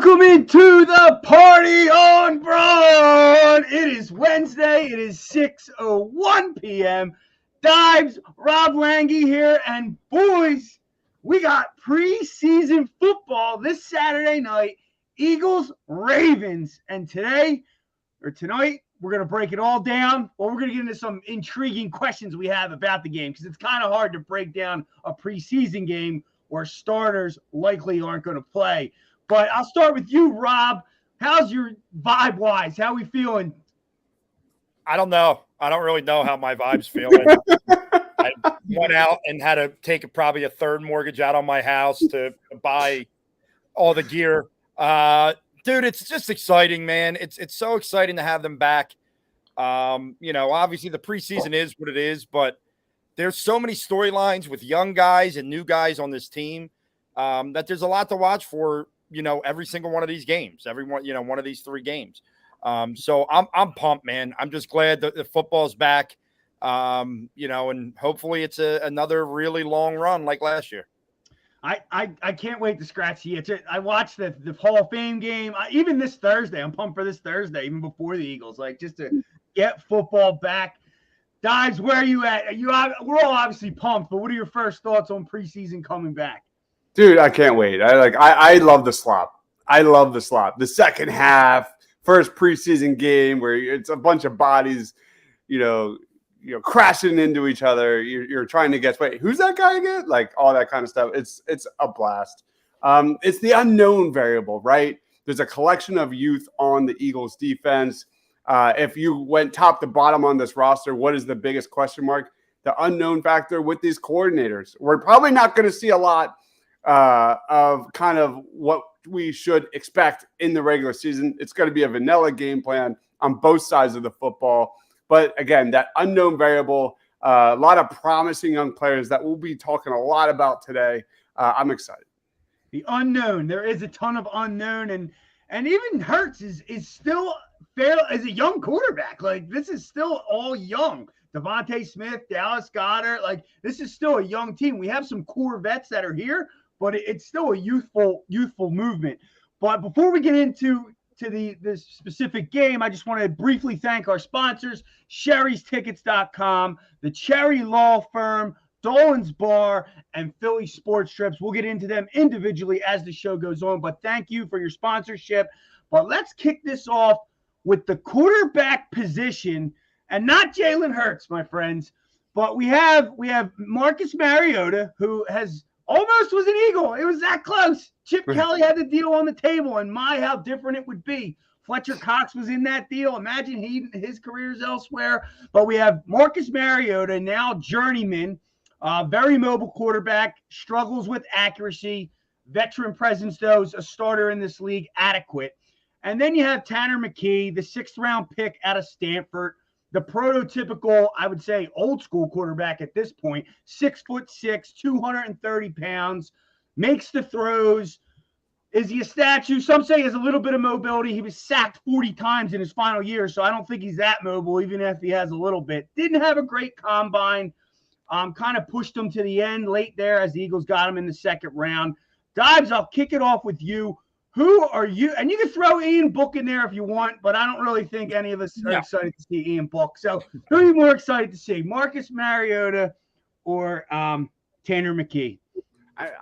Welcome into the party on Braun. It is Wednesday. It is 6:01 p.m. Dives, Rob Lange here, and boys, we got preseason football this Saturday night. Eagles, Ravens, and tonight, we're going to break it all down. Well, we're going to get into some intriguing questions we have about the game because it's kind of hard to break down a preseason game where starters likely aren't going to play. But I'll start with you, Rob. How's your vibe-wise? How are we feeling? I don't know. I don't really know how my vibe's feeling. I went out and had to take probably a third mortgage out on my house to buy all the gear. Dude, it's just exciting, man. It's so exciting to have them back. Obviously the preseason is what it is, but there's so many storylines with young guys and new guys on this team that there's a lot to watch for. Every single one of these games, one of these three games. So I'm pumped, man. I'm just glad that the football's back, and hopefully it's another really long run like last year. I can't wait to scratch the itch. I watched the Hall of Fame game. Even this Thursday, I'm pumped for this Thursday, even before the Eagles, just to get football back. Dives, where are you at? We're all obviously pumped, but what are your first thoughts on preseason coming back? Dude, I can't wait. I love the slop. I love the slop. The second half, first preseason game where it's a bunch of bodies, crashing into each other. You're trying to guess, wait, who's that guy again? All that kind of stuff. It's a blast. It's the unknown variable, right? There's a collection of youth on the Eagles defense. If you went top to bottom on this roster, what is the biggest question mark? The unknown factor with these coordinators. We're probably not going to see a lot of kind of what we should expect in the regular season. It's going to be a vanilla game plan on both sides of the football. But again, that unknown variable, a lot of promising young players that we'll be talking a lot about today. I'm excited. The unknown. There is a ton of unknown. And even Hurts is still fair as a young quarterback. This is still all young. Devontae Smith, Dallas Goedert. This is still a young team. We have some core vets that are here, but it's still a youthful movement. But before we get into this specific game, I just want to briefly thank our sponsors, Sherry'sTickets.com, the Cherry Law Firm, Dolan's Bar, and Philly Sports Trips. We'll get into them individually as the show goes on, but thank you for your sponsorship. But let's kick this off with the quarterback position, and not Jalen Hurts, my friends, but we have Marcus Mariota, who has almost was an Eagle. It was that close. Chip Kelly had the deal on the table, and how different it would be. Fletcher Cox was in that deal. Imagine his career's elsewhere. But we have Marcus Mariota, now journeyman, very mobile quarterback, struggles with accuracy, veteran presence, though, is a starter in this league, adequate. And then you have Tanner McKee, the 6th-round pick out of Stanford, the prototypical, I would say, old school quarterback at this point, 6'6", 230 pounds, makes the throws. Is he a statue? Some say he has a little bit of mobility. He was sacked 40 times in his final year, so I don't think he's that mobile, even if he has a little bit. Didn't have a great combine. Kind of pushed him to the end late there as the Eagles got him in the second round. Dives, I'll kick it off with you. Who are you? And you can throw Ian Book in there if you want, but I don't really think any of us are excited to see Ian Book. So who are you more excited to see, Marcus Mariota or Tanner McKee?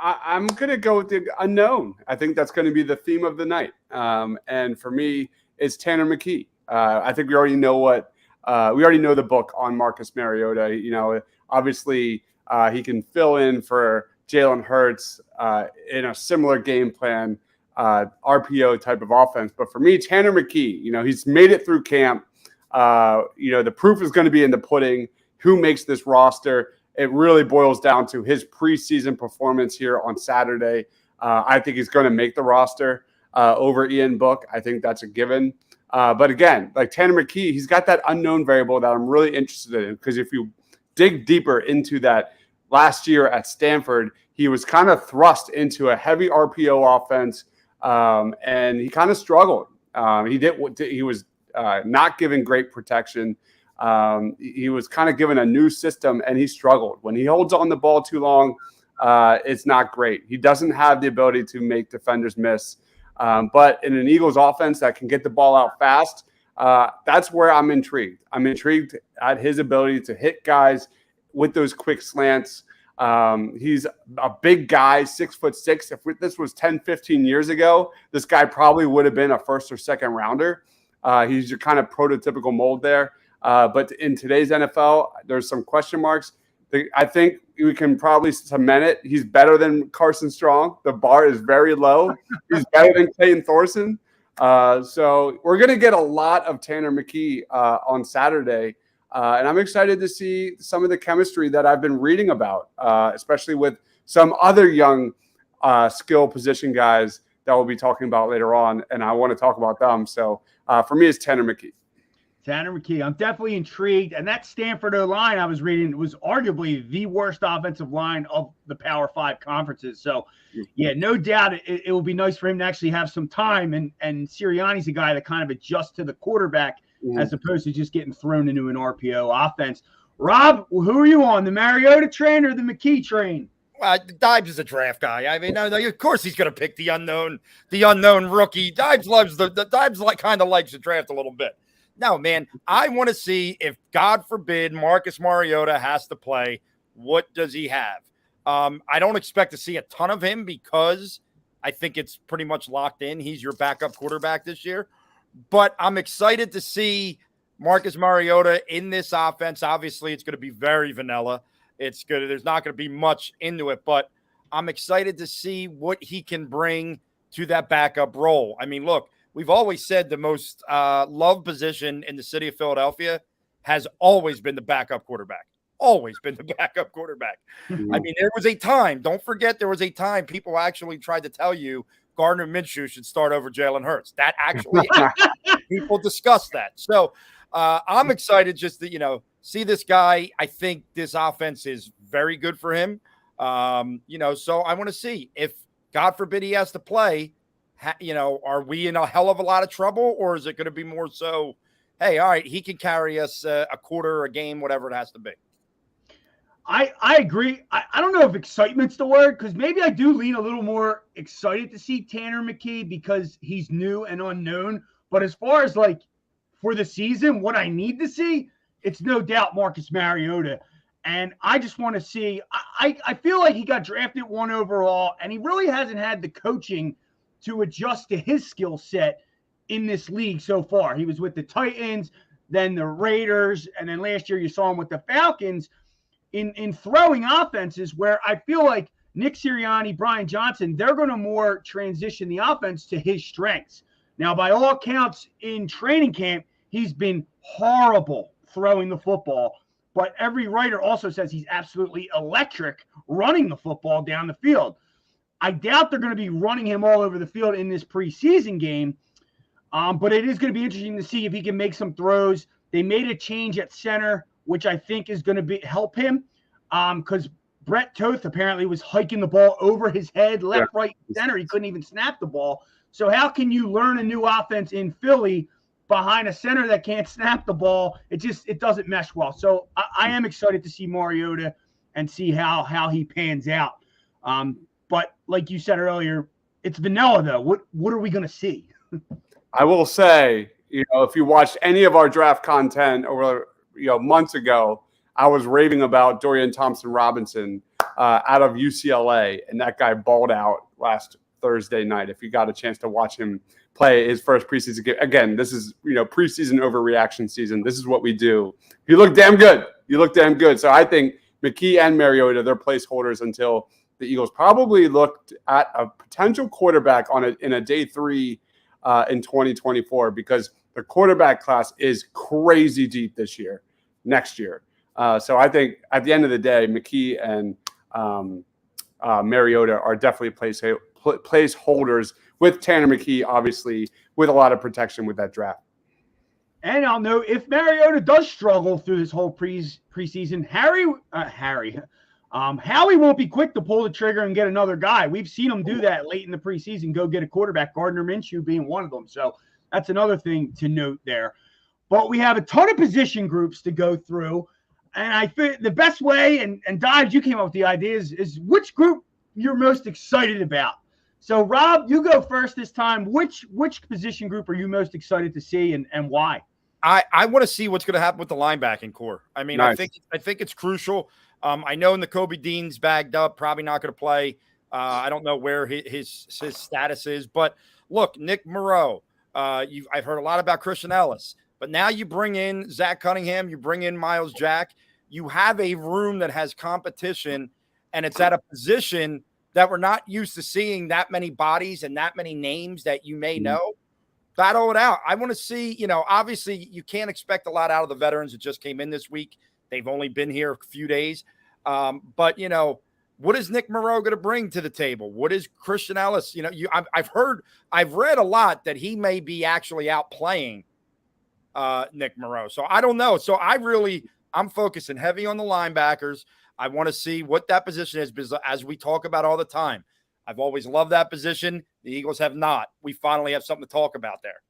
I'm going to go with the unknown. I think that's going to be the theme of the night. And for me, it's Tanner McKee. I think we already know the book on Marcus Mariota. Obviously he can fill in for Jalen Hurts in a similar game plan. RPO type of offense. But for me, Tanner McKee, he's made it through camp. The proof is going to be in the pudding. Who makes this roster? It really boils down to his preseason performance here on Saturday. I think he's going to make the roster over Ian Book. I think that's a given. But again, Tanner McKee, he's got that unknown variable that I'm really interested in, because if you dig deeper into that last year at Stanford, he was kind of thrust into a heavy RPO offense. And he kind of struggled. He was not given great protection. He was kind of given a new system, and he struggled. When he holds on the ball too long, it's not great. He doesn't have the ability to make defenders miss. But in an Eagles offense that can get the ball out fast, that's where I'm intrigued. I'm intrigued at his ability to hit guys with those quick slants. He's a big guy, 6'6". If this was 10, 15 years ago, this guy probably would have been a first or second rounder. He's your kind of prototypical mold there. But in today's NFL, there's some question marks. I think we can probably cement it. He's better than Carson Strong. The bar is very low. He's better than Clayton Thorson. So we're going to get a lot of Tanner McKee on Saturday. And I'm excited to see some of the chemistry that I've been reading about, especially with some other young skill position guys that we'll be talking about later on. And I want to talk about them. So for me, it's Tanner McKee. Tanner McKee. I'm definitely intrigued. And that Stanford O-line I was reading was arguably the worst offensive line of the Power 5 conferences. So, yeah, no doubt it will be nice for him to actually have some time. And Sirianni's a guy that kind of adjusts to the quarterback as opposed to just getting thrown into an RPO offense. Rob, who are you on, the Mariota train or the McKee train? Dibes is a draft guy. I mean, no, of course he's going to pick the unknown rookie. Dibes loves Dibes kind of likes the draft a little bit. No, man, I want to see if, God forbid, Marcus Mariota has to play, what does he have? I don't expect to see a ton of him because I think it's pretty much locked in. He's your backup quarterback this year. But I'm excited to see Marcus Mariota in this offense. Obviously, it's going to be very vanilla. It's good. There's not going to be much into it, but I'm excited to see what he can bring to that backup role. I mean, look, we've always said the most loved position in the city of Philadelphia has always been the backup quarterback. Always been the backup quarterback. Mm-hmm. I mean, there was a time, don't forget, there was a time people actually tried to tell you Gardner Minshew should start over Jalen Hurts. That actually people discussed that. So I'm excited just to, see this guy. I think this offense is very good for him. So I want to see if, God forbid, he has to play. Are we in a hell of a lot of trouble, or is it going to be more so, hey, all right, he can carry us a quarter, a game, whatever it has to be? I agree. I don't know if excitement's the word, because maybe I do lean a little more excited to see Tanner McKee because he's new and unknown. But as far as for the season, what I need to see, it's no doubt Marcus Mariota. And I just want to see, I feel like he got drafted 1 overall, and he really hasn't had the coaching to adjust to his skill set in this league so far. He was with the Titans, then the Raiders, and then last year you saw him with the Falcons in throwing offenses where I feel like Nick Sirianni, Brian Johnson, they're going to more transition the offense to his strengths. Now, by all accounts, in training camp, he's been horrible throwing the football, but every writer also says he's absolutely electric running the football down the field. I doubt they're going to be running him all over the field in this preseason game, but it is going to be interesting to see if he can make some throws. They made a change at center, which I think is going to help him because Brett Toth apparently was hiking the ball over his head, left, right, center. He couldn't even snap the ball. So how can you learn a new offense in Philly behind a center that can't snap the ball? It doesn't mesh well. So I am excited to see Mariota and see how he pans out. But like you said earlier, it's vanilla though. What are we going to see? I will say, if you watched any of our draft content over months ago, I was raving about Dorian Thompson-Robinson out of UCLA, and that guy balled out last Thursday night. If you got a chance to watch him play his first preseason game, again, this is preseason overreaction season. This is what we do. You look damn good. So I think McKee and Mariota, they're placeholders until the Eagles probably looked at a potential quarterback in a day 3 in 2024 because the quarterback class is crazy deep next year. So I think at the end of the day, McKee and Mariota are definitely placeholders with Tanner McKee, obviously, with a lot of protection with that draft. And I'll note, if Mariota does struggle through this whole preseason, Howie won't be quick to pull the trigger and get another guy. We've seen him do that late in the preseason, go get a quarterback, Gardner Minshew being one of them. So that's another thing to note there. But we have a ton of position groups to go through. And I think the best way, and Dives, you came up with the idea, is which group you're most excited about So, Rob, you go first this time. Which position group are you most excited to see, and why? I want to see what's going to happen with the linebacking core. I mean, Nice. I think it's crucial. I know Nakobe Dean's bagged up, probably not going to play. I don't know where his status is, but look, Nick Moreau. I've heard a lot about Christian Ellis, but now you bring in Zach Cunningham, you bring in Miles Jack. You have a room that has competition, and it's at a position that we're not used to seeing that many bodies and that many names that you may know. Battle it out. I want to see, obviously you can't expect a lot out of the veterans that just came in this week. They've only been here a few days. But what is Nick Moreau going to bring to the table? What is Christian Ellis? I've read a lot that he may be actually out playing Nick Moreau. So I don't know. So I'm focusing heavy on the linebackers. I want to see what that position is, because as we talk about all the time, I've always loved that position. The Eagles have not. We finally have something to talk about there.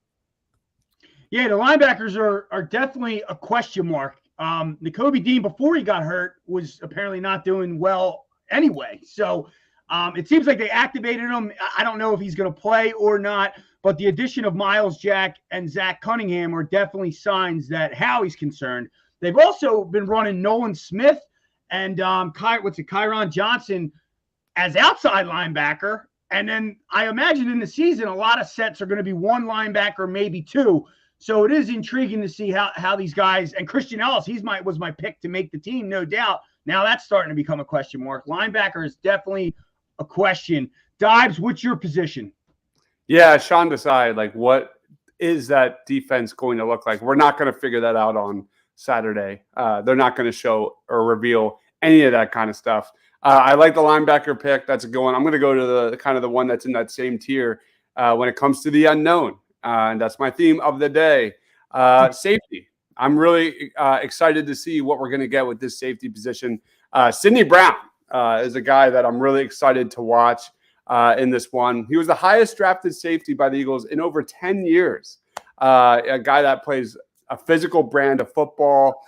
Yeah, the linebackers are definitely a question mark. Nakobe Dean, before he got hurt, was apparently not doing well anyway. So it seems like they activated him. I don't know if he's going to play or not, but the addition of Miles Jack and Zach Cunningham are definitely signs that Howie's concerned. They've also been running Nolan Smith and Kyron Johnson as outside linebacker. And then I imagine in the season, a lot of sets are going to be one linebacker, maybe two. So it is intriguing to see how these guys, and Christian Ellis, was my pick to make the team, no doubt. Now that's starting to become a question mark. Linebacker is definitely a question. Dives, what's your position? Yeah, Sean Desai, what is that defense going to look like? We're not going to figure that out on Saturday. They're not going to show or reveal any of that kind of stuff. I like the linebacker pick. That's a good one. I'm going to go to the one that's in that same tier when it comes to the unknown. And that's my theme of the day. Safety. I'm really excited to see what we're going to get with this safety position. Sidney Brown is a guy that I'm really excited to watch in this one. He was the highest drafted safety by the Eagles in over 10 years. A guy that plays a physical brand of football.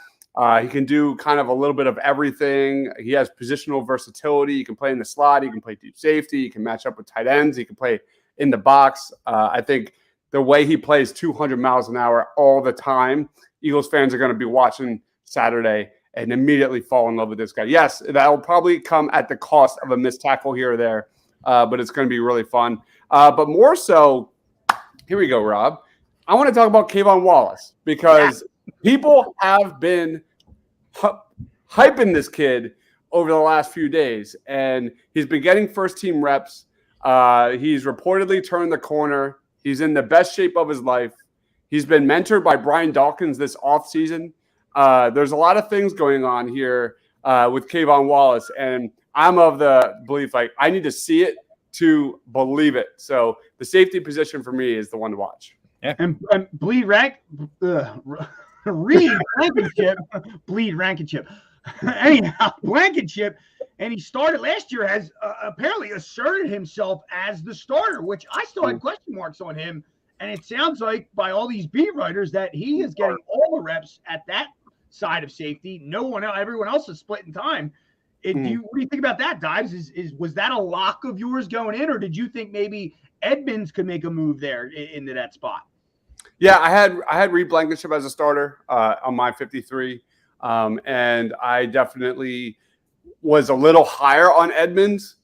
He can do kind of a little bit of everything. He has positional versatility. He can play in the slot. He can play deep safety. He can match up with tight ends. He can play in the box. I think the way he plays 200 miles an hour all the time, Eagles fans are going to be watching Saturday and immediately fall in love with this guy. Yes, that will probably come at the cost of a missed tackle here or there, but it's going to be really fun. But more so, here we go, Rob. I want to talk about Kayvon Wallace because people have been hyping this kid over the last few days, and he's been getting first-team reps. He's reportedly turned the corner. He's in the best shape of his life. He's been mentored by Brian Dawkins this offseason. There's a lot of things going on here with Kayvon Wallace, and I'm of the belief, I need to see it to believe it. So the safety position for me is the one to watch. Yeah. And Reed Blankenship, bleed Rankinship. Anyhow, Blankenship, and he started last year, has apparently asserted himself as the starter, which I still had question marks on him. And it sounds like by all these beat writers that he is getting all the reps at that side of safety. Everyone else is splitting time. What do you think about that, Dives? Was that a lock of yours going in, or did you think maybe Edmonds could make a move there into that spot? Yeah, I had Reed Blankenship as a starter on my 53, and I definitely was a little higher on Edmonds.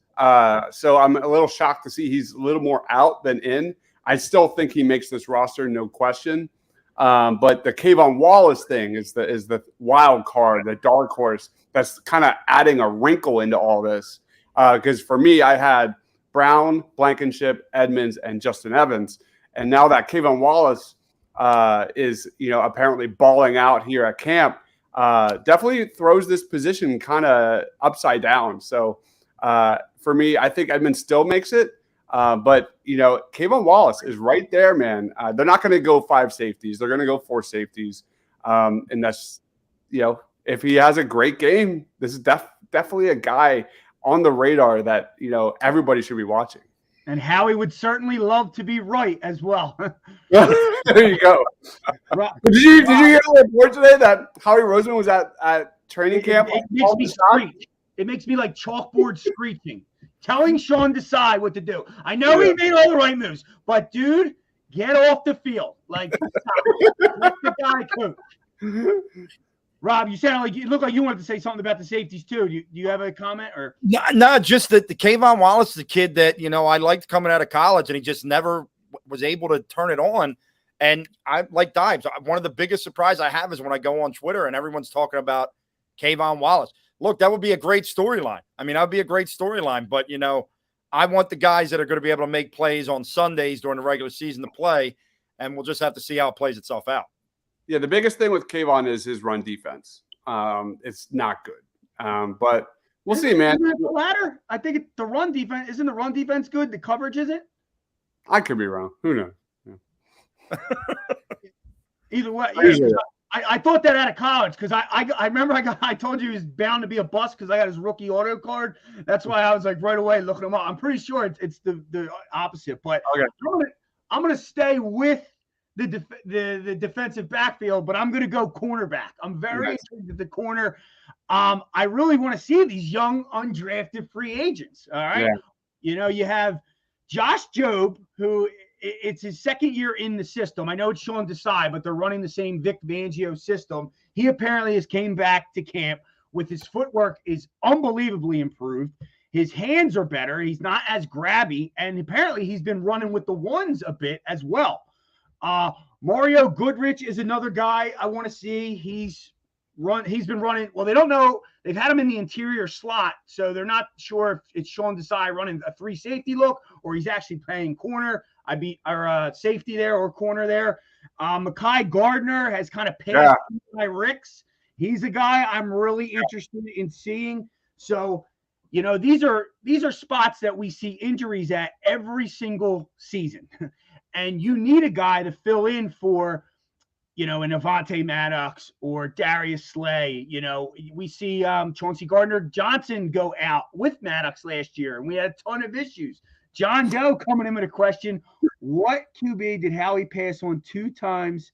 So I'm a little shocked to see he's a little more out than in. I still think he makes this roster, no question. But the Kayvon Wallace thing is the wild card, the dark horse that's kind of adding a wrinkle into all this. Because for me, I had Brown, Blankenship, Edmonds, and Justin Evans, and now that Kayvon Wallace is apparently balling out here at camp, definitely throws this position kind of upside down. So for me, I think Edmonds still makes it. But Kayvon Wallace is right there, man. They're not going to go 5 safeties. They're going to go 4 safeties. And that's, if he has a great game, this is definitely a guy on the radar that, everybody should be watching. And Howie would certainly love to be right as well. There you go. Did you hear the report today that Howie Roseman was at training camp? It makes me like chalkboard screeching, telling Sean Desai what to do. I know he made all the right moves, but dude, get off the field. Like, let the guy coach. Rob, you sound like you look like you wanted to say something about the safeties too. Do you have a comment or? No, just that the Kayvon Wallace is a kid that, I liked coming out of college, and he just never was able to turn it on. And I like Dimes. One of the biggest surprise I have is when I go on Twitter and everyone's talking about Kayvon Wallace. Look, that would be a great storyline. I mean, that would be a great storyline, but I want the guys that are going to be able to make plays on Sundays during the regular season to play, and we'll just have to see how it plays itself out. Yeah, the biggest thing with Kayvon is his run defense. It's not good, but we'll see, man. Isn't it the latter? I think the run defense isn't the run defense good. The coverage isn't. I could be wrong. Who knows? Yeah. Either way, I thought that out of college because I remember I told you he was bound to be a bust because I got his rookie auto card. That's why I was like right away looking him up. I'm pretty sure it's the opposite, but okay. I'm gonna stay with the defensive backfield, but I'm going to go cornerback. I'm very interested in the corner. I really want to see these young undrafted free agents. All right. Yeah. You have Josh Jobe, who it's his second year in the system. I know it's Sean Desai, but they're running the same Vic Fangio system. He apparently has came back to camp with his footwork is unbelievably improved. His hands are better. He's not as grabby. And apparently he's been running with the ones a bit as well. Mario Goodrich is another guy I want to see. He's been running. Well, they don't know. They've had him in the interior slot, so they're not sure if it's Sean Desai running a 3 safety look or he's actually playing corner. Safety there or corner there. Mekhi Gardner has kind of passed by Ricks. He's a guy I'm really interested in seeing. So, these are spots that we see injuries at every single season. And you need a guy to fill in for, an Avonte Maddox or Darius Slay. We see Chauncey Gardner-Johnson go out with Maddox last year, and we had a ton of issues. John Doe coming in with a question: what QB did Howie pass on 2 times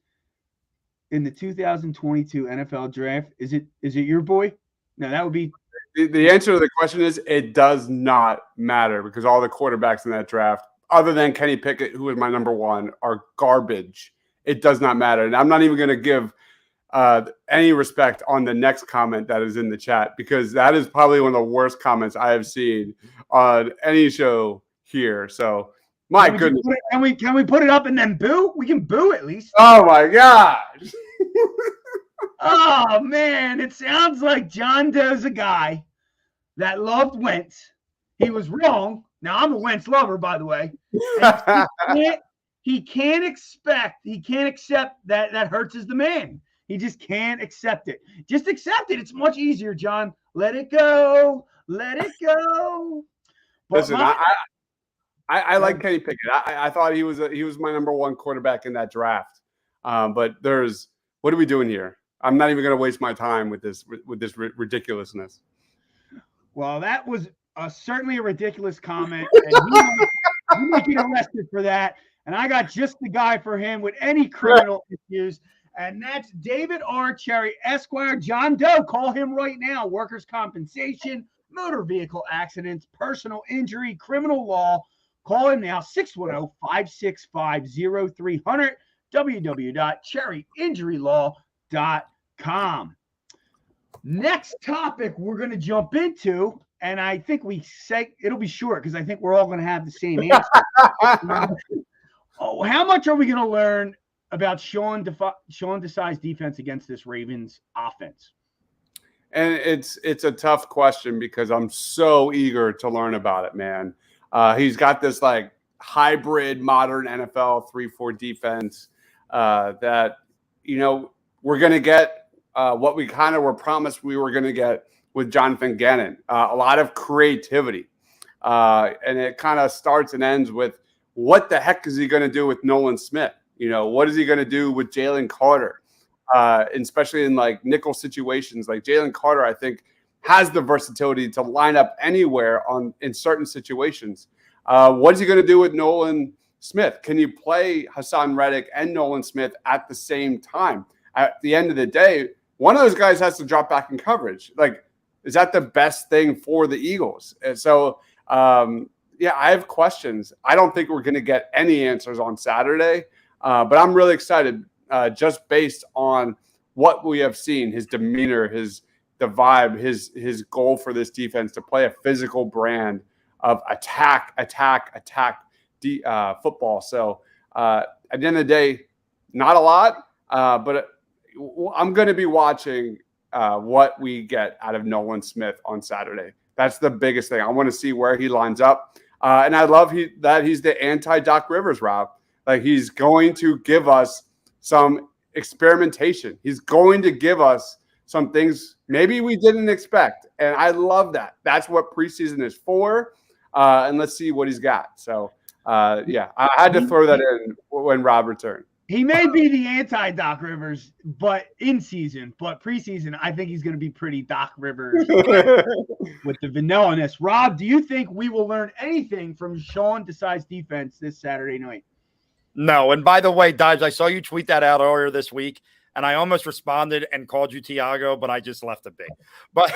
in the 2022 NFL draft? Is it your boy? No, that would be. The answer to the question is it does not matter because all the quarterbacks in that draft, other than Kenny Pickett, who was my number 1, are garbage. It does not matter. And I'm not even going to give any respect on the next comment that is in the chat because that is probably one of the worst comments I have seen on any show here. So, my goodness. Can we put it up and then boo? We can boo at least. Oh, my God. Oh, man. It sounds like John Doe's a guy that loved Wentz. He was wrong. Now, I'm a Wentz lover, by the way. He can't accept that Hurts is the man. He just can't accept it. Just accept it. It's much easier, John. Let it go. Let it go. But listen, I like Kenny Pickett. I thought he was my number 1 quarterback in that draft. But what are we doing here? I'm not even going to waste my time with this ridiculousness. Well, that was certainly a ridiculous comment, and he might get arrested for that. And I got just the guy for him with any criminal issues, and that's David R. Cherry, Esquire. John Doe, call him right now. Workers' compensation, motor vehicle accidents, personal injury, criminal law. Call him now, 610-565-0300, www.cherryinjurylaw.com. Next topic we're going to jump into, and I think it'll be short because I think we're all going to have the same answer. How much are we going to learn about Sean Desai's defense against this Ravens offense? And it's a tough question because I'm so eager to learn about it, man. He's got this like hybrid modern NFL 3-4 defense that, we're going to get what we kind of were promised we were going to get with Jonathan Gannon. A lot of creativity. And it kind of starts and ends with what the heck is he going to do with Nolan Smith? What is he going to do with Jalen Carter? Especially in like nickel situations, like Jalen Carter, I think has the versatility to line up anywhere in certain situations. What is he going to do with Nolan Smith? Can you play Hassan Reddick and Nolan Smith at the same time? At the end of the day, one of those guys has to drop back in coverage. Like Is that the best thing for the Eagles? And so, yeah, I have questions. I don't think we're going to get any answers on Saturday, but I'm really excited just based on what we have seen, his demeanor, the vibe, his goal for this defense to play a physical brand of attack football. So at the end of the day, not a lot, but I'm going to be watching what we get out of Nolan Smith on Saturday. That's the biggest thing. I want to see where he lines up. And I love that he's the anti-Doc Rivers, Rob. Like, he's going to give us some experimentation. He's going to give us some things maybe we didn't expect. And I love that. That's what preseason is for. And let's see what he's got. So, yeah, I had to throw that in when Rob returned. He may be the anti-Doc Rivers, but in season, but preseason, I think he's going to be pretty Doc Rivers with the vanilla-ness. Rob, do you think we will learn anything from Sean Desai's defense this Saturday night? No. And by the way, Dodge, I saw you tweet that out earlier this week, and I almost responded and called you Tiago, but I just left it big. But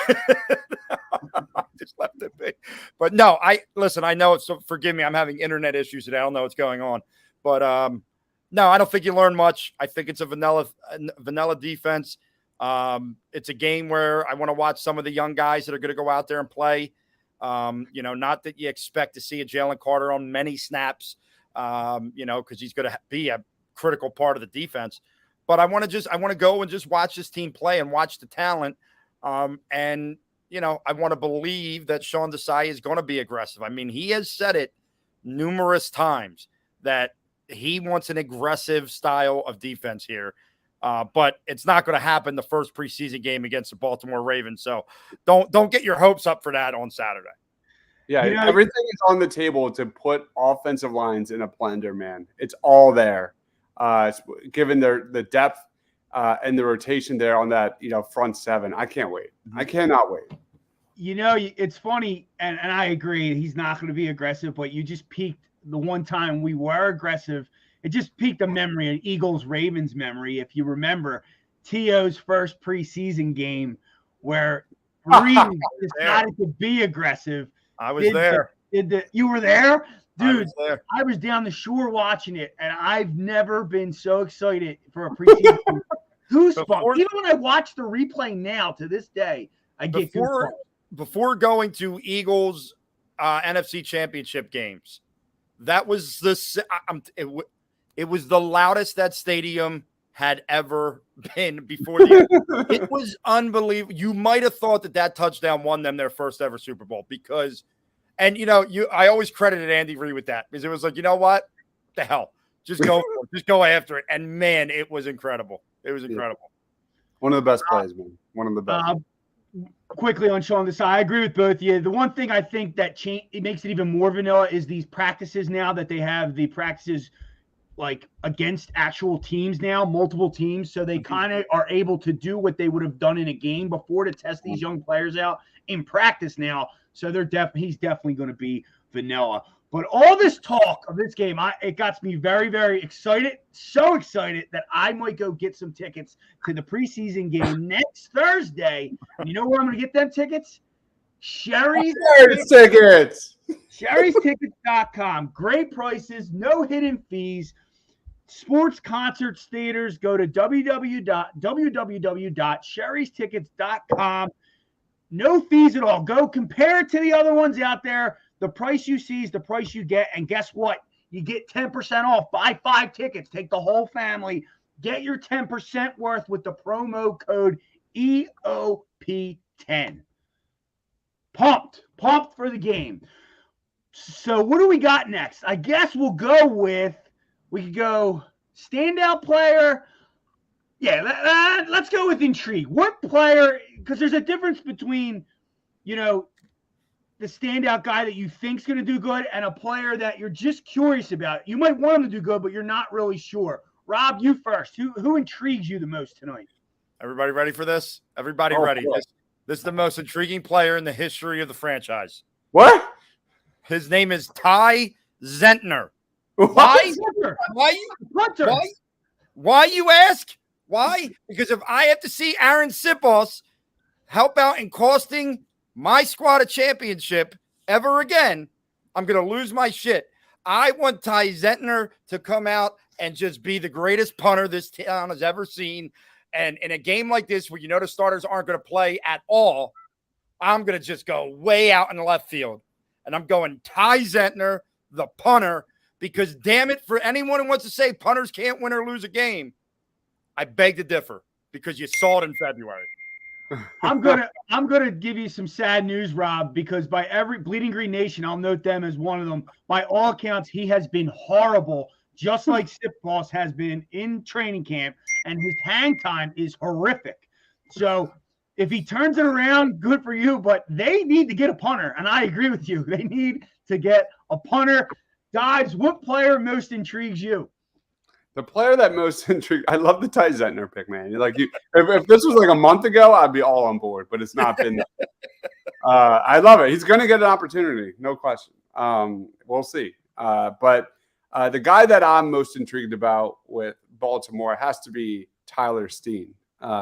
I just left it big. But no, listen, I know it's, so forgive me, I'm having internet issues today. I don't know what's going on. But no, I don't think you learn much. I think it's a vanilla defense. It's a game where I want to watch some of the young guys that are going to go out there and play. Not that you expect to see a Jalen Carter on many snaps, because he's going to be a critical part of the defense. But I want to go and just watch this team play and watch the talent. I want to believe that Sean Desai is going to be aggressive. I mean, he has said it numerous times that he wants an aggressive style of defense here. But it's not going to happen the first preseason game against the Baltimore Ravens. So don't get your hopes up for that on Saturday. Yeah, everything is on the table to put offensive lines in a blender, man. It's all there. Given the depth and the rotation there on that, front seven. I can't wait. I cannot wait. It's funny, and I agree. He's not going to be aggressive, but you just peaked the one time we were aggressive. It just piqued a memory, an Eagles-Ravens memory. If you remember T.O.'s first preseason game where Reed decided to be aggressive. I was there. You were there? Dude, I was down the shore watching it, and I've never been so excited for a preseason. Goosebumps. Even when I watch the replay now to this day, I get goosebumps. Before going to Eagles NFC Championship games, that was it was the loudest that stadium had ever been before. It was unbelievable. You might have thought that touchdown won them their first ever Super Bowl because, I always credited Andy Reid with that because it was like, you know what, the hell, just go, just go after it. And man, it was incredible. It was incredible. One of the best plays, man. One of the best. Quickly on Sean Desai, I agree with both of you. The one thing I think that it makes it even more vanilla is these practices now that they have the practices like against actual teams now, multiple teams. So they kind of are able to do what they would have done in a game before to test these young players out in practice now. So he's definitely going to be vanilla. But all this talk of this game, it got me very, very excited. So excited that I might go get some tickets to the preseason game next Thursday. And you know where I'm going to get them tickets? Sherry's Tickets. Sherry'sTickets.com. Great prices, no hidden fees. Sports, concerts, theaters. Go to www.sherry'stickets.com. No fees at all. Go compare it to the other ones out there. The price you see is the price you get. And guess what? You get 10% off. Buy 5 tickets. Take the whole family. Get your 10% worth with the promo code EOP10. Pumped for the game. So what do we got next? I guess we could go standout player. Yeah, let's go with intrigue. What player, because there's a difference between, the standout guy that you think's going to do good and a player that you're just curious about. You might want him to do good, but you're not really sure. Rob, you first. Who intrigues you the most tonight? Everybody ready for this? Everybody ready? This is the most intriguing player in the history of the franchise. What? His name is Ty Zentner. Why? Why you ask? Why? Because if I have to see Aaron Sipos how about in costing my squad a championship ever again? I'm going to lose my shit. I want Ty Zentner to come out and just be the greatest punter this town has ever seen. And in a game like this, where you know the starters aren't going to play at all, I'm going to just go way out in the left field. And I'm going Ty Zentner, the punter, because damn it, for anyone who wants to say punters can't win or lose a game, I beg to differ, because you saw it in February. I'm gonna give you some sad news, Rob, because by every Bleeding Green Nation, I'll note them as one of them. By all accounts, he has been horrible, just like Sip Boss has been in training camp, and his hang time is horrific. So if he turns it around, good for you, but they need to get a punter, and I agree with you. They need to get a punter. Dives, what player most intrigues you? The player that most intrigued, I love the Ty Zentner pick, man. Like if this was like a month ago, I'd be all on board, but it's not been that. I love it. He's going to get an opportunity, no question. We'll see. But the guy that I'm most intrigued about with Baltimore has to be Tyler Steen.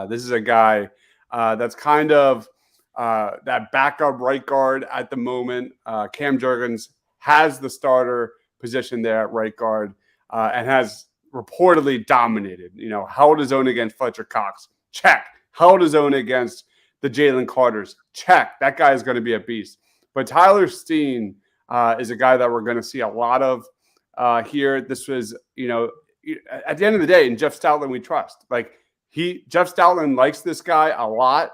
This is a guy that's kind of that backup right guard at the moment. Cam Jurgens has the starter position there at right guard and has reportedly dominated. Held his own against Fletcher Cox. Check. Held his own against the Jalen Carters. Check. That guy is going to be a beast. But Tyler Steen is a guy that we're going to see a lot of here. This was, at the end of the day, in Jeff Stoutland, we trust. Jeff Stoutland likes this guy a lot.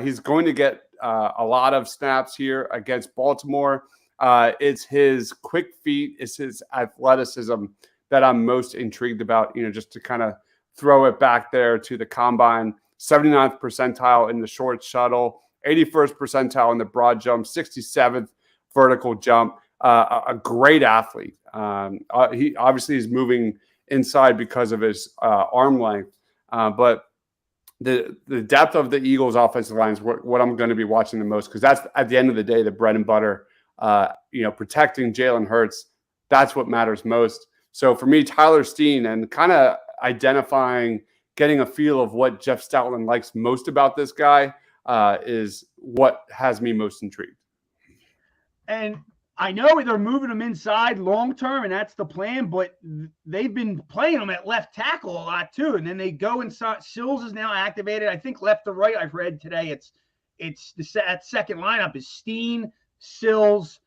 He's going to get a lot of snaps here against Baltimore. It's his quick feet. It's his athleticism that I'm most intrigued about, just to kind of throw it back there to the combine. 79th percentile in the short shuttle, 81st percentile in the broad jump, 67th vertical jump. A great athlete. He obviously is moving inside because of his arm length, but the depth of the Eagles' offensive line is what I'm going to be watching the most, because that's, at the end of the day, the bread and butter. Protecting Jalen Hurts, that's what matters most. So for me, Tyler Steen, and kind of identifying, getting a feel of what Jeff Stoutland likes most about this guy is what has me most intrigued. And I know they're moving him inside long term, and that's the plan, but they've been playing him at left tackle a lot too. And then they go inside. Sills is now activated. I think left to right, I've read today, that second lineup is Steen, Sills,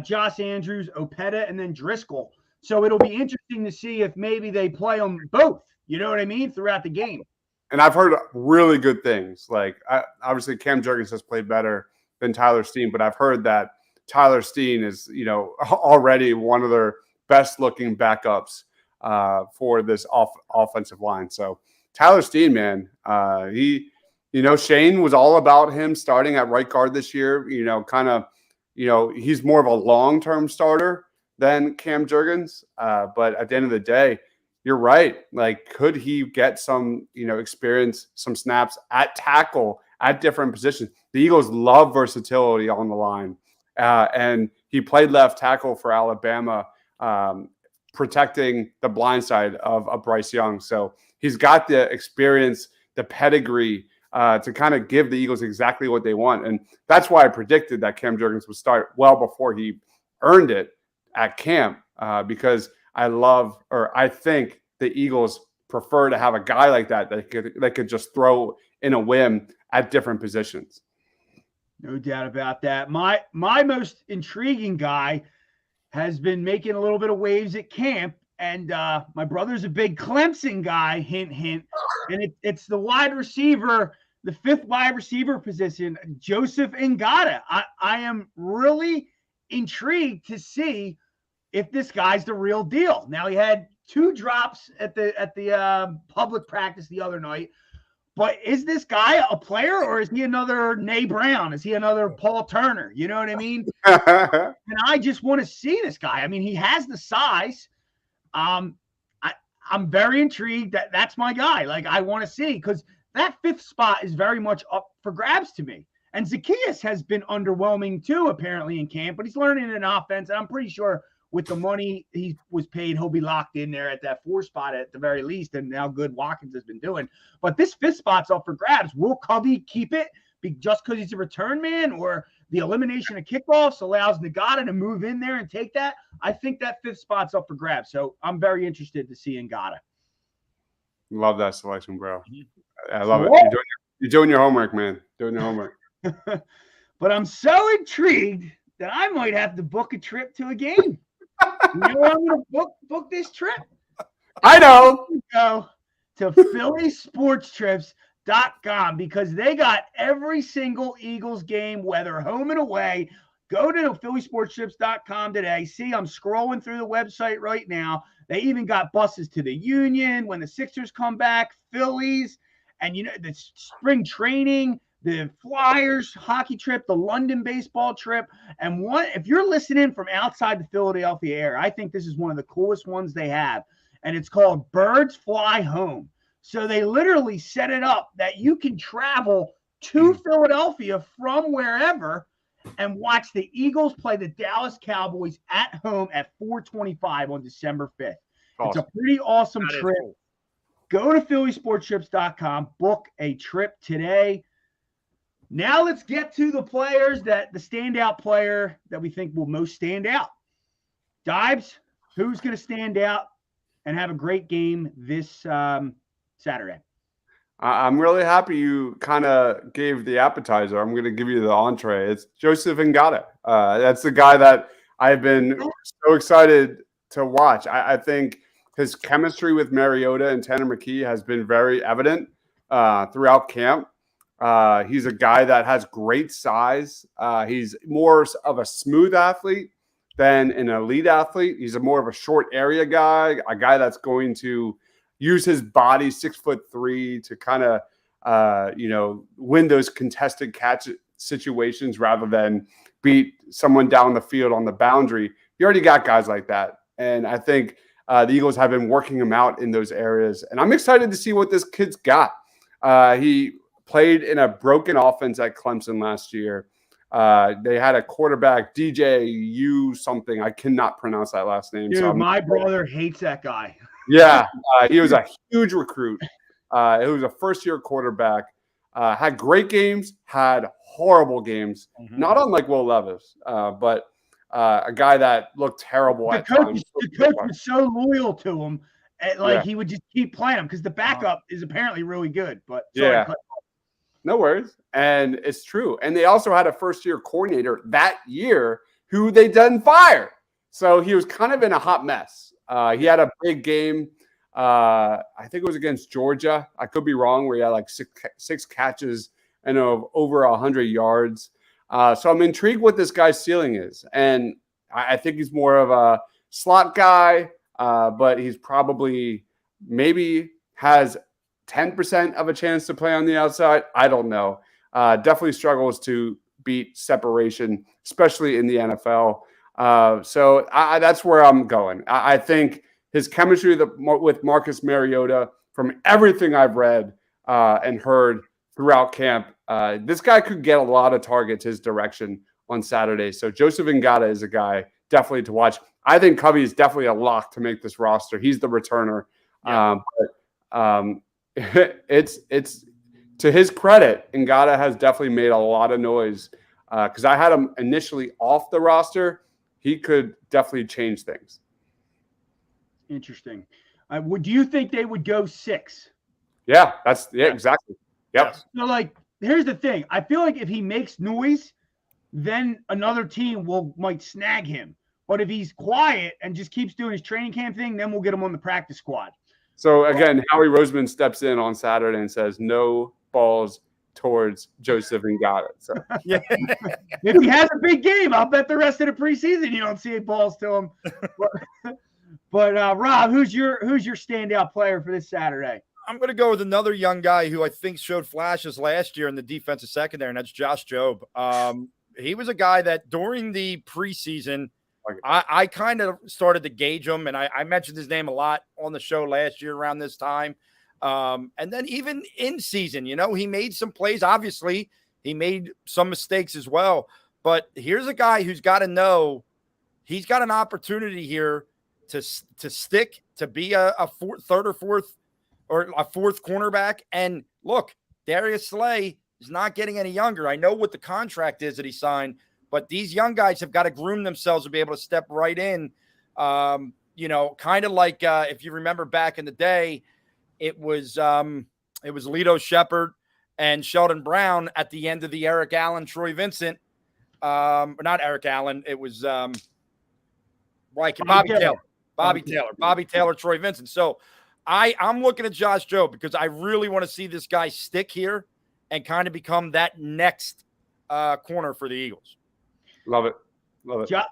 Josh Andrews, Opeta, and then Driscoll. So it'll be interesting to see if maybe they play them both, you know what I mean, throughout the game. And I've heard really good things. Obviously Cam Jurgens has played better than Tyler Steen, but I've heard that Tyler Steen is, already one of their best looking backups for this offensive line. So Tyler Steen, man, Shane was all about him starting at right guard this year, he's more of a long-term starter than Cam Jurgens. But at the end of the day, you're right. Could he get some, experience, some snaps at tackle at different positions? The Eagles love versatility on the line. And he played left tackle for Alabama, protecting the blind side of Bryce Young. So he's got the experience, the pedigree to kind of give the Eagles exactly what they want. And that's why I predicted that Cam Jurgens would start well before he earned it at camp, because I think the Eagles prefer to have a guy like that could just throw in a whim at different positions. No doubt about that. My most intriguing guy has been making a little bit of waves at camp, and my brother's a big Clemson guy, hint, hint, and it's the wide receiver, the fifth wide receiver position, Joseph Ngata. I am really intrigued to see if this guy's the real deal. Now, he had 2 drops at the public practice the other night. But is this guy a player, or is he another Nay Brown? Is he another Paul Turner? You know what I mean? And I just want to see this guy. I mean, he has the size. I'm very intrigued. That's my guy. I want to see, because that 5th spot is very much up for grabs to me. And Zacchaeus has been underwhelming too, apparently, in camp, but he's learning an offense. And I'm pretty sure with the money he was paid, he'll be locked in there at that 4 spot at the very least, and how good Watkins has been doing. But this 5th spot's up for grabs. Will Covey keep it? just because he's a return man, or the elimination of kickoffs allows Ngata to move in there and take that. I think that 5th spot's up for grabs. So I'm very interested to see Ngata. Love that selection, bro. Mm-hmm. I love it. You're doing your homework, man. Doing your homework. But I'm so intrigued that I might have to book a trip to a game. You know where I'm going to book this trip? I know. Go to phillysportstrips.com because they got every single Eagles game, whether home and away. Go to phillysportstrips.com today. See, I'm scrolling through the website right now. They even got buses to the Union when the Sixers come back, Phillies, and the spring training, the Flyers hockey trip, the London baseball trip. And if you're listening from outside the Philadelphia area, I think this is one of the coolest ones they have. And it's called Birds Fly Home. So they literally set it up that you can travel to Philadelphia from wherever and watch the Eagles play the Dallas Cowboys at home at 4:25 on December 5th. Awesome. It's a pretty awesome trip. Cool. Go to phillysportstrips.com, book a trip today. Now let's get to the players the standout player that we think will most stand out. Dibes, who's going to stand out and have a great game this Saturday? I'm really happy you kind of gave the appetizer. I'm going to give you the entree. It's Joseph Ngata. That's the guy that I've been so excited to watch. I think his chemistry with Mariota and Tanner McKee has been very evident throughout camp. He's a guy that has great size. He's more of a smooth athlete than an elite athlete. He's more of a short area guy, a guy that's going to use his body, 6'3", to kind of, win those contested catch situations rather than beat someone down the field on the boundary. You already got guys like that. And I think the Eagles have been working him out in those areas. And I'm excited to see what this kid's got. He played in a broken offense at Clemson last year. They had a quarterback, DJ something. I cannot pronounce that last name. Dude, my brother hates that guy. Yeah, he was a huge recruit. He was a first-year quarterback. Had great games, had horrible games. Mm-hmm. Not unlike Will Levis, but a guy that looked terrible at times. The coach was so loyal to him, he would just keep playing him because the backup is apparently really good. But sorry, no worries. And it's true. And they also had a first-year coordinator that year who they didn't fire. So he was kind of in a hot mess. He had a big game. I think it was against Georgia. I could be wrong, where he had like six catches and over 100 yards. So I'm intrigued what this guy's ceiling is. And I think he's more of a slot guy, but he's probably maybe has 10% of a chance to play on the outside. I don't know. Definitely struggles to beat separation, especially in the NFL. So that's where I'm going. I think his chemistry with Marcus Mariota, from everything I've read and heard throughout camp, this guy could get a lot of targets his direction on Saturday. So Joseph Ngata is a guy definitely to watch. I think Covey is definitely a lock to make this roster. He's the returner. Yeah. It's to his credit, Ngata has definitely made a lot of noise because I had him initially off the roster. He could definitely change things. Interesting. Do you think they would go 6? Yeah, exactly. Yep. So, here's the thing. I feel like if he makes noise, then another team might snag him. But if he's quiet and just keeps doing his training camp thing, then we'll get him on the practice squad. So, again, Howie Roseman steps in on Saturday and says, no balls towards Joseph Ngata. So, yeah. If he has a big game, I'll bet the rest of the preseason you don't see any balls to him. But Rob, who's your standout player for this Saturday? I'm going to go with another young guy who I think showed flashes last year in the defensive secondary, and that's Josh Jobe. He was a guy that during the preseason, I kind of started to gauge him, and I mentioned his name a lot on the show last year around this time. And then even in season, he made some plays. Obviously, he made some mistakes as well. But here's a guy who's got to know he's got an opportunity here to stick, to be a third or fourth or a fourth cornerback. And look, Darius Slay is not getting any younger. I know what the contract is that he signed, but these young guys have got to groom themselves to be able to step right in. Kind of like if you remember back in the day, it was Lito Shepherd and Sheldon Brown at the end of the Eric Allen, Troy Vincent. Not Eric Allen. It was Bobby Taylor, Troy Vincent. So I'm looking at Josh Jobe because I really want to see this guy stick here and kind of become that next corner for the Eagles. Love it.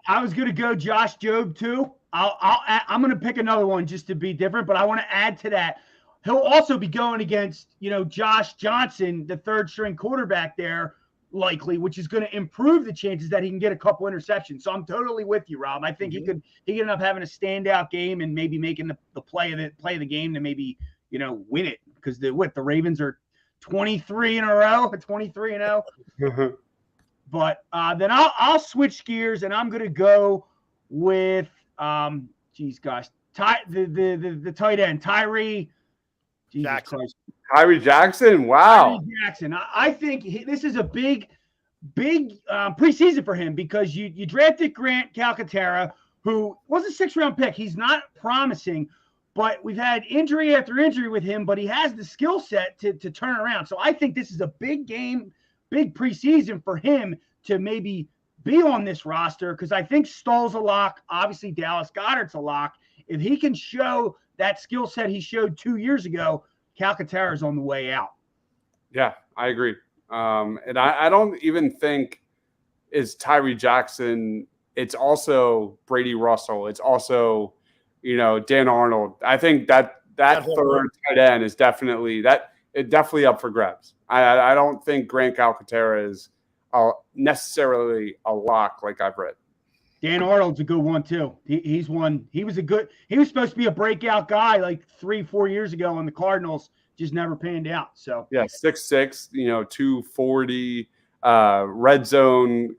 I was going to go Josh Jobe too. I'm going to pick another one just to be different, but I want to add to that. He'll also be going against, Josh Johnson, the third string quarterback there, likely, which is going to improve the chances that he can get a couple interceptions. So I'm totally with you, Rob. I think he could end up having a standout game and maybe making the play of the game to maybe, win it, because the Ravens are 23 in a row, 23-0. But then I'll switch gears and I'm going to go with the tight end, Tyree Jackson. Wow. Tyree Jackson. I think this is a big preseason for him because you drafted Grant Calcaterra, who was a 6th-round pick. He's not promising, but we've had injury after injury with him, but he has the skill set to turn around. So I think this is a big game, big preseason for him to maybe be on this roster, because I think Stoll's a lock. Obviously, Dallas Goedert's a lock. If he can show that skill set he showed 2 years ago, Calcaterra's on the way out. Yeah, I agree. And I don't even think it's Tyree Jackson. It's also Brady Russell. It's also, Dan Arnold. I think that third tight end is definitely up for grabs. I don't think Grant Calcaterra is necessarily a lock like I've read. Dan Arnold's a good one too. He's one. He was supposed to be a breakout guy like 3-4 years ago on the Cardinals, just never panned out. So yeah, 6'6", 240, red zone,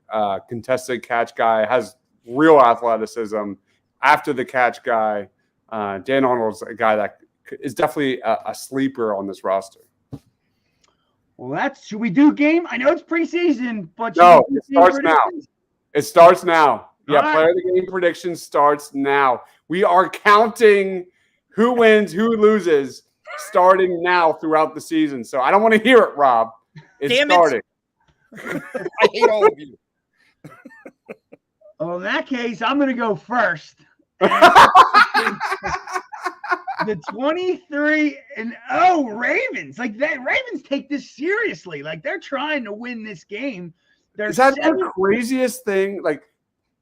contested catch guy, has real athleticism. After the catch guy, Dan Arnold's a guy that is definitely a sleeper on this roster. Well, should we do game? I know it's preseason, but no, it starts now. It starts now. Yeah, player of the game prediction starts now. We are counting who wins, who loses, starting now throughout the season. So I don't want to hear it, Rob. It's starting. I hate all of you. Well, in that case, I'm going to go first. The 23-0 Ravens, Ravens take this seriously. They're trying to win this game. Is that the craziest thing?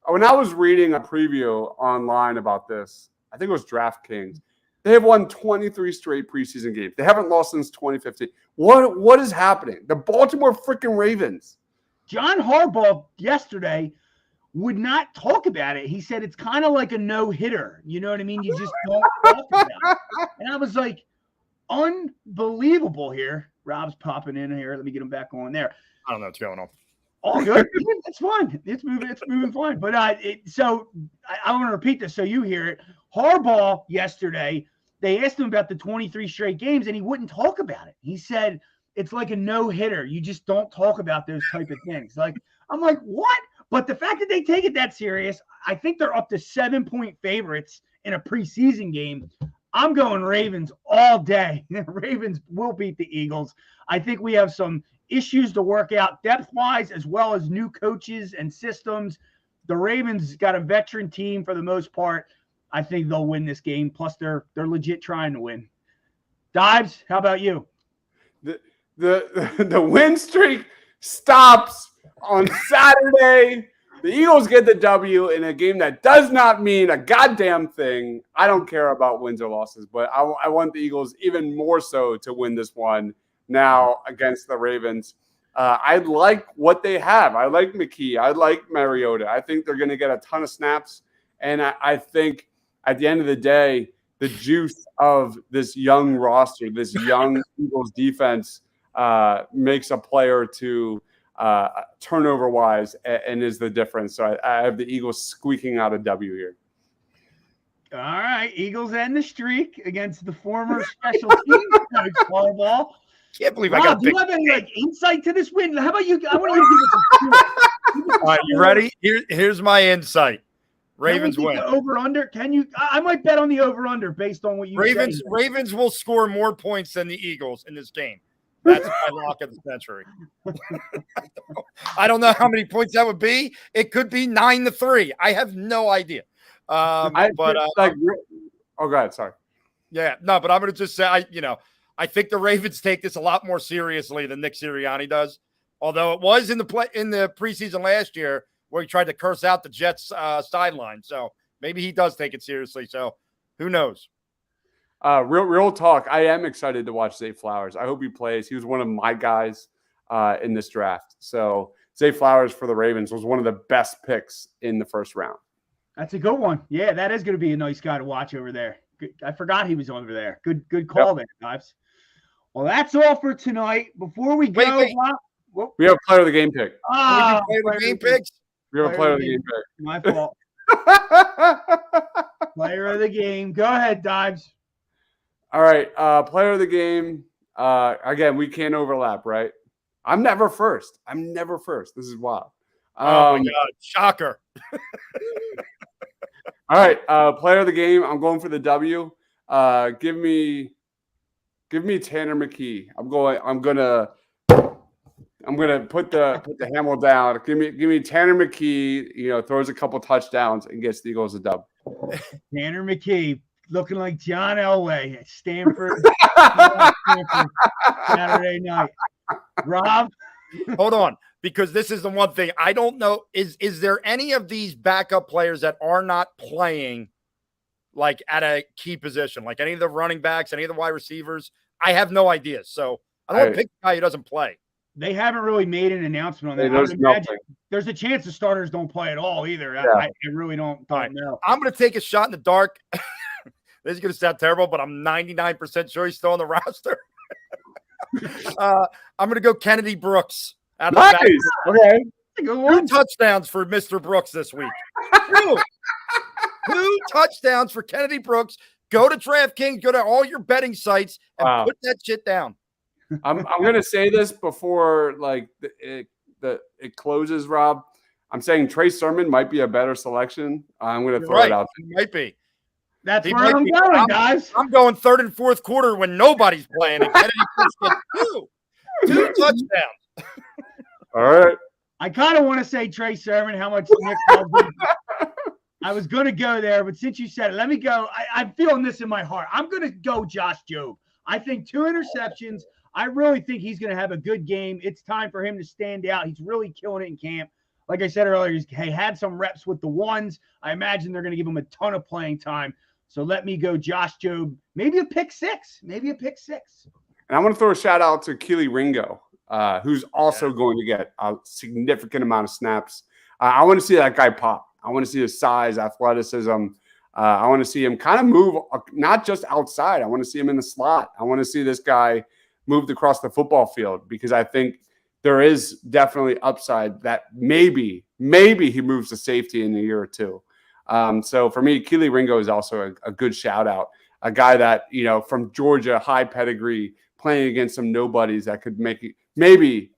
When I was reading a preview online about this, I think it was DraftKings. They have won 23 straight preseason games. They haven't lost since 2015. What is happening? The Baltimore freaking Ravens. John Harbaugh yesterday would not talk about it. He said it's kind of like a no-hitter. You know what I mean? You just don't talk about it. And I was like, unbelievable here. Rob's popping in here. Let me get him back on there. I don't know what's going on. All good. It's fun. It's moving fine. But so I want to repeat this so you hear it. Harbaugh yesterday, they asked him about the 23 straight games, and he wouldn't talk about it. He said it's like a no-hitter. You just don't talk about those type of things. I'm like, what? But the fact that they take it that serious, I think they're up to 7-point favorites in a preseason game. I'm going Ravens all day. The Ravens will beat the Eagles. I think we have some issues to work out depth-wise, as well as new coaches and systems. The Ravens got a veteran team for the most part. I think they'll win this game. Plus, they're legit trying to win. Dives, how about you? The win streak stops on Saturday. The Eagles get the W in a game that does not mean a goddamn thing. I don't care about wins or losses, but I want the Eagles even more so to win this one now against the Ravens. I like what they have. I like McKee. I like Mariota. I think they're going to get a ton of snaps. And I think at the end of the day, the juice of this young roster, this young Eagles defense makes a player to turnover-wise and is the difference. So I have the Eagles squeaking out a W here. All right, Eagles end the streak against the former special teams coach Harbaugh. Can't believe I Rob, got do you have any insight to this win? How about you? I want you to give us a All right, you ready? Here's my insight. Ravens win. Over under? Can you? I might bet on the over under based on what you say. Ravens will score more points than the Eagles in this game. That's my lock of the century. I don't know how many points that would be. It could be 9-3. I have no idea. Oh, go ahead. Sorry. Yeah, no, but I'm going to just say, I think the Ravens take this a lot more seriously than Nick Sirianni does. Although it was in the preseason last year where he tried to curse out the Jets sideline. So maybe he does take it seriously. So who knows? Real talk. I am excited to watch Zay Flowers. I hope he plays. He was one of my guys in this draft. So Zay Flowers for the Ravens was one of the best picks in the first round. That's a good one. Yeah, that is going to be a nice guy to watch over there. I forgot he was over there. Good call there, guys. Well, that's all for tonight. Before we go, we have player of the game pick. Player of the game picks? We have a player of the game pick. My fault. Player of the game. Go ahead, Dives. All right. Player of the game. Again, we can't overlap, right? I'm never first. This is wild. Oh, my God. Shocker. All right. Player of the game. I'm going for the W. Give me Tanner McKee. I'm gonna put the hammer down. Give me Tanner McKee. Throws a couple touchdowns and gets the Eagles a dub. Tanner McKee looking like John Elway at Stanford Saturday night. Rob, hold on, because this is the one thing I don't know. Is there any of these backup players that are not playing like at a key position, like any of the running backs, any of the wide receivers? I have no idea. So I don't want to pick a guy who doesn't play. They haven't really made an announcement on that. I would imagine there's a chance the starters don't play at all either. Yeah. I really don't know. I'm going to take a shot in the dark. This is going to sound terrible, but I'm 99% sure he's still on the roster. I'm going to go Kennedy Brooks. Nice. Okay. 2 touchdowns for Mr. Brooks this week. 2 touchdowns for Kennedy Brooks. Go to DraftKings, go to all your betting sites, and put that shit down. I'm going to say this before it closes, Rob. I'm saying Trey Sermon might be a better selection. I'm going to throw it out there. He might be. That's where I'm going, guys. I'm going third and fourth quarter when nobody's playing. And Kennedy Brooks gets 2 touchdowns. All right. I kind of want to say Trey Sermon, how much Nick I was going to go there, but since you said it, let me go. I'm feeling this in my heart. I'm going to go Josh Jobe. I think 2 interceptions. I really think he's going to have a good game. It's time for him to stand out. He's really killing it in camp. Like I said earlier, he had some reps with the ones. I imagine they're going to give him a ton of playing time. So let me go Josh Jobe. Maybe a pick 6. And I want to throw a shout out to Keely Ringo, who's also going to get a significant amount of snaps. I want to see that guy pop. I want to see his size, athleticism. I want to see him kind of move, not just outside. I want to see him in the slot. I want to see this guy moved across the football field because I think there is definitely upside that maybe he moves to safety in a year or 2. So for me, Keely Ringo is also a good shout out, a guy that, from Georgia, high pedigree, playing against some nobodies that could maybe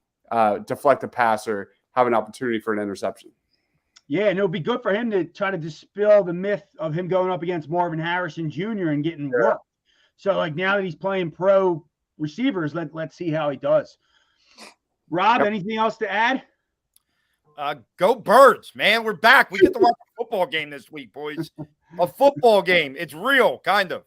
deflect a pass or have an opportunity for an interception. Yeah, and it would be good for him to try to dispel the myth of him going up against Marvin Harrison Jr. and getting work. So now that he's playing pro receivers, let's see how he does. Rob, anything else to add? Go Birds, man. We're back. We get to watch a football game this week, boys. A football game. It's real, kind of.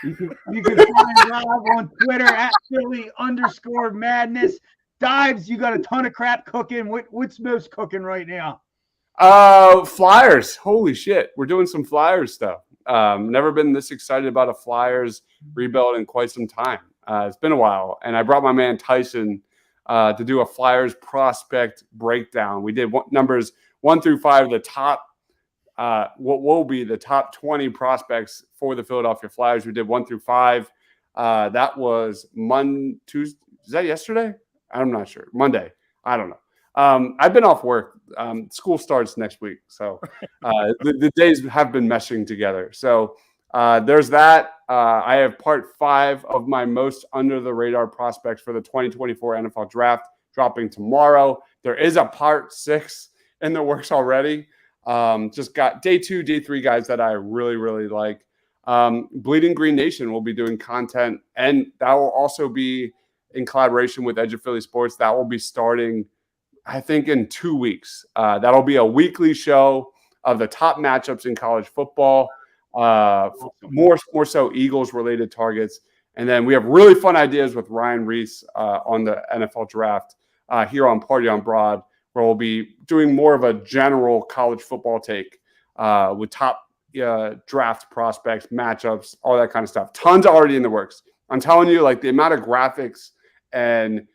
You can find Rob on Twitter at Philly_madness. Dives, you got a ton of crap cooking. What's most cooking right now? Flyers. Holy shit. We're doing some Flyers stuff. Never been this excited about a Flyers rebuild in quite some time. It's been a while. And I brought my man Tyson to do a Flyers prospect breakdown. We did numbers 1 through 5, the top, what will be the top 20 prospects for the Philadelphia Flyers. We did 1 through 5. That was Tuesday. Is that yesterday? I'm not sure. Monday. I don't know. I've been off work. School starts next week. So the days have been meshing together. So there's that. I have part 5 of my most under the radar prospects for the 2024 NFL draft dropping tomorrow. There is a part 6 in the works already. Just got day 2, day 3 guys that I really, really like. Bleeding Green Nation will be doing content, and that will also be in collaboration with Edge of Philly Sports. That will be starting, I think, in 2 weeks. That'll be a weekly show of the top matchups in college football, more so Eagles related targets. And then we have really fun ideas with Ryan Reese on the NFL draft here on Party on Broad, where we'll be doing more of a general college football take with top draft prospects, matchups, all that kind of stuff. Tons already in the works. I'm telling you, like, the amount of graphics and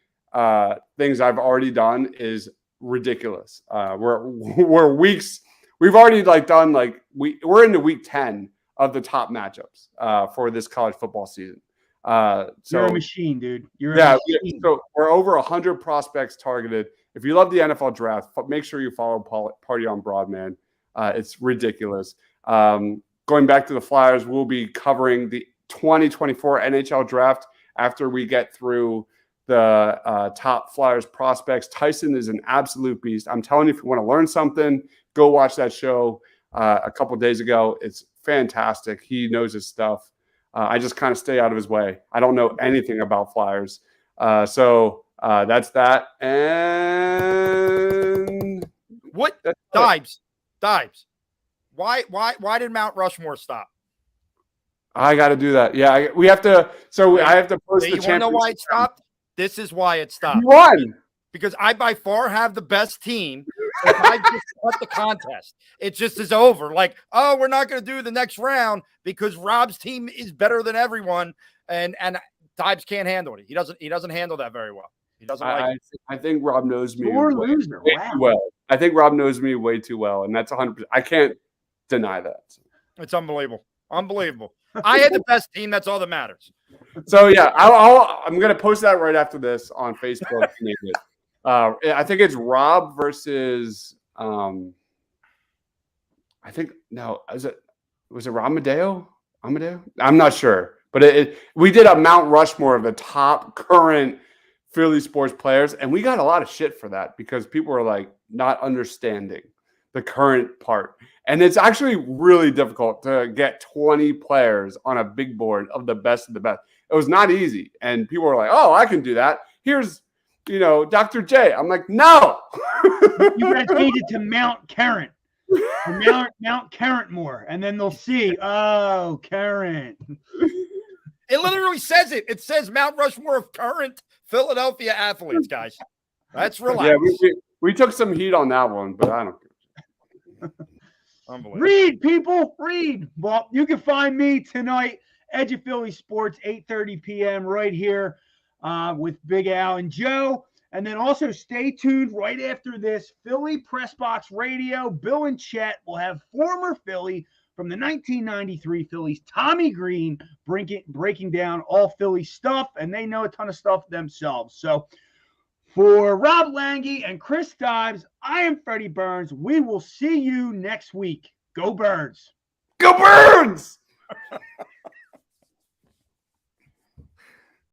things I've already done is ridiculous. We're weeks. We've already done we're into week 10 of the top matchups for this college football season. So you're a machine, dude. So we're over 100 prospects targeted. If you love the NFL draft, make sure you follow Party on Broad, man. It's ridiculous. Going back to the Flyers, we'll be covering the 2024 NHL draft after we get through the top Flyers prospects. Tyson is an absolute beast. I'm telling you, if you want to learn something, go watch that show a couple days ago. It's fantastic. He knows his stuff. I just kind of stay out of his way. I don't know anything about Flyers. So that's that. And what? Dibes. Why did Mount Rushmore stop? I got to do that. Yeah, we have to. So I have to post the championship. You want to know why it stopped? This is why it stopped. You won. Because I by far have the best team. So I just cut the contest. It just is over. Like, oh, we're not going to do the next round because Rob's team is better than everyone, and Dibes can't handle it. He doesn't handle that very well. He doesn't like it. I think Rob knows me way too well. I think Rob knows me way too well, and that's 100%. I can't deny that. It's unbelievable. I had the best team. That's all that matters. So yeah, I'm gonna post that right after this on Facebook. I think it's Rob versus was it Rob Amadeo? I'm not sure, but we did a Mount Rushmore of the top current Philly sports players, and we got a lot of shit for that because people were like not understanding the current part. And it's actually really difficult to get 20 players on a big board of the best of the best. It was not easy. And people were like, oh, I can do that. Here's, Dr. J. I'm like, no. You guys need it to Mount Current. Mount Currentmore. And then they'll see, oh, Current. It literally says it. It says Mount Rushmore of current Philadelphia athletes, guys. That's relaxed. Yeah, we took some heat on that one, but I don't care. Read, people, read. Well, you can find me tonight, Edge of Philly Sports, 8:30 p.m. right here with Big Al and Joe. And then also stay tuned right after this, Philly Press Box Radio. Bill and Chet will have former Philly from the 1993 Phillies, Tommy Green, breaking down all Philly stuff, and they know a ton of stuff themselves. So for Rob Lange and Chris Dibes, I am Freddie Burns. We will see you next week. Go Birds! Go Birds!